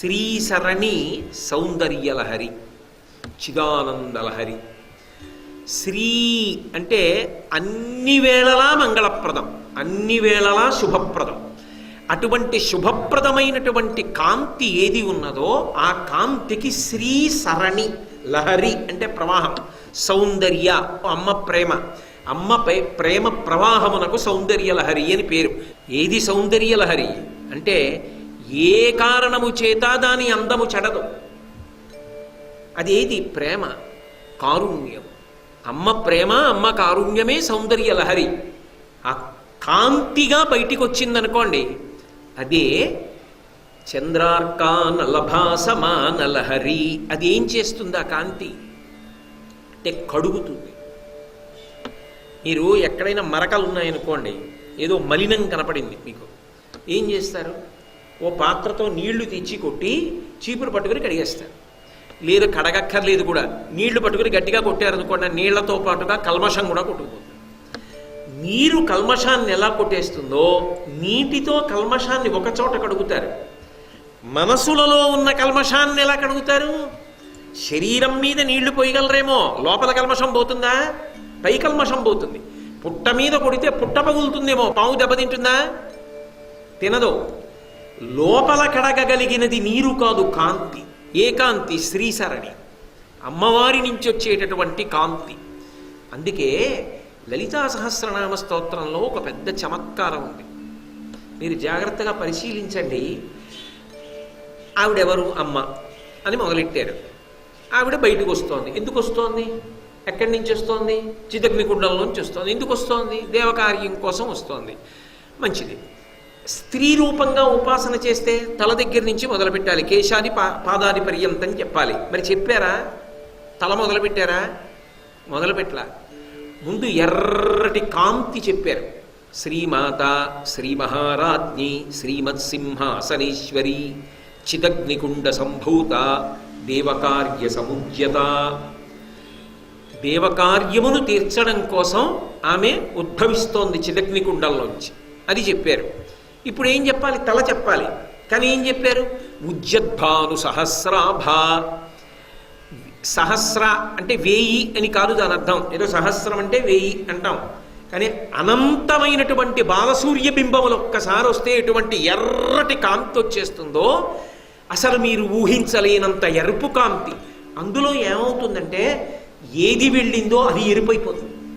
శ్రీసరణి సౌందర్యలహరి, చిదానందలహరి. శ్రీ అంటే అన్ని వేళలా మంగళప్రదం, అన్ని వేళలా శుభప్రదం. అటువంటి శుభప్రదమైనటువంటి కాంతి ఏది ఉన్నదో ఆ కాంతికి శ్రీ సరణి, లహరి అంటే ప్రవాహం, సౌందర్య అమ్మ ప్రేమ, అమ్మపై ప్రేమ ప్రవాహమునకు సౌందర్యలహరి అని పేరు. ఏది సౌందర్యలహరి అంటే ఏ కారణము చేత దాని అందము చెడదు. అదేది? ప్రేమ, కారుణ్యం. అమ్మ ప్రేమ, అమ్మ కారుణ్యమే సౌందర్యలహరి. ఆ కాంతిగా బయటికి వచ్చిందనుకోండి, అదే చంద్రార్కానలభాసమానలహరి. అది ఏం చేస్తుంది? ఆ కాంతి అంటే కడుగుతుంది. మీరు ఎక్కడైనా మరకలు ఉన్నాయనుకోండి, ఏదో మలినం కనపడింది మీకు, ఏం చేస్తారు? ఓ పాత్రతో నీళ్లు తెచ్చి కొట్టి చీపురు పట్టుకుని కడిగేస్తారు. లేదు కడగక్కర్లేదు కూడా, నీళ్లు పట్టుకుని గట్టిగా కొట్టారనుకోండి, నీళ్లతో పాటుగా కల్మషం కూడా కొట్టుకుపోతుంది. నీరు కల్మషాన్ని ఎలా కొట్టేస్తుందో నీటితో కల్మషాన్ని ఒకచోట కడుగుతారు. మనసులలో ఉన్న కల్మషాన్ని ఎలా కడుగుతారు? శరీరం మీద నీళ్లు పోయగలరేమో, లోపల కల్మషం పోతుందా? పై కల్మషం పోతుంది. పుట్ట మీద కొడితే పుట్ట పగులుతుందేమో, పాము దెబ్బతింటుందా? తినదు. లోపల కడగగలిగినది నీరు కాదు, కాంతి. ఏ కాంతి? శ్రీసరణి, అమ్మవారి నుంచి వచ్చేటటువంటి కాంతి. అందుకే లలితా సహస్రనామ స్తోత్రంలో ఒక పెద్ద చమత్కారం ఉంది, మీరు జాగ్రత్తగా పరిశీలించండి. ఆవిడెవరు? అమ్మ అని మొదలెట్టారు. ఆవిడ బయటకు వస్తోంది. ఎందుకు వస్తోంది? ఎక్కడి నుంచి వస్తోంది? చిదగ్నికుండంలోంచి వస్తోంది. ఎందుకు వస్తోంది? దేవకార్యం కోసం వస్తోంది. మంచిది. స్త్రీ రూపంగా ఉపాసన చేస్తే తల దగ్గర నుంచి మొదలుపెట్టాలి, కేశాది పాదాది పర్యంతం చెప్పాలి. మరి చెప్పారా? తల మొదలుపెట్టారా? మొదలుపెట్టలా. ముందు ఎర్రటి కాంతి చెప్పారు. శ్రీమాత, శ్రీ మహారాజ్ఞి, శ్రీమత్సింహాసనేశ్వరి, చిదగ్నికుండ సంభూత, దేవకార్య సముద్యత. దేవకార్యమును తీర్చడం కోసం ఆమె ఉద్భవిస్తోంది చిదగ్నికుండంలోంచి, అది చెప్పారు. ఇప్పుడు ఏం చెప్పాలి? తల చెప్పాలి. కానీ ఏం చెప్పారు? ఉజ్జద్భాను సహస్రాభ. సహస్ర అంటే 1000 అని కాదు దాని అర్థం. ఏదో సహస్రం అంటే 1000 అంటాం, కానీ అనంతమైనటువంటి బాలసూర్య బింబములు ఒక్కసారి వస్తే ఎటువంటి ఎర్రటి కాంతి వచ్చేస్తుందో, అసలు మీరు ఊహించలేనంత ఎరుపు కాంతి. అందులో ఏమవుతుందంటే ఏది వెళ్ళిందో అది ఎరుపైపోతుంది.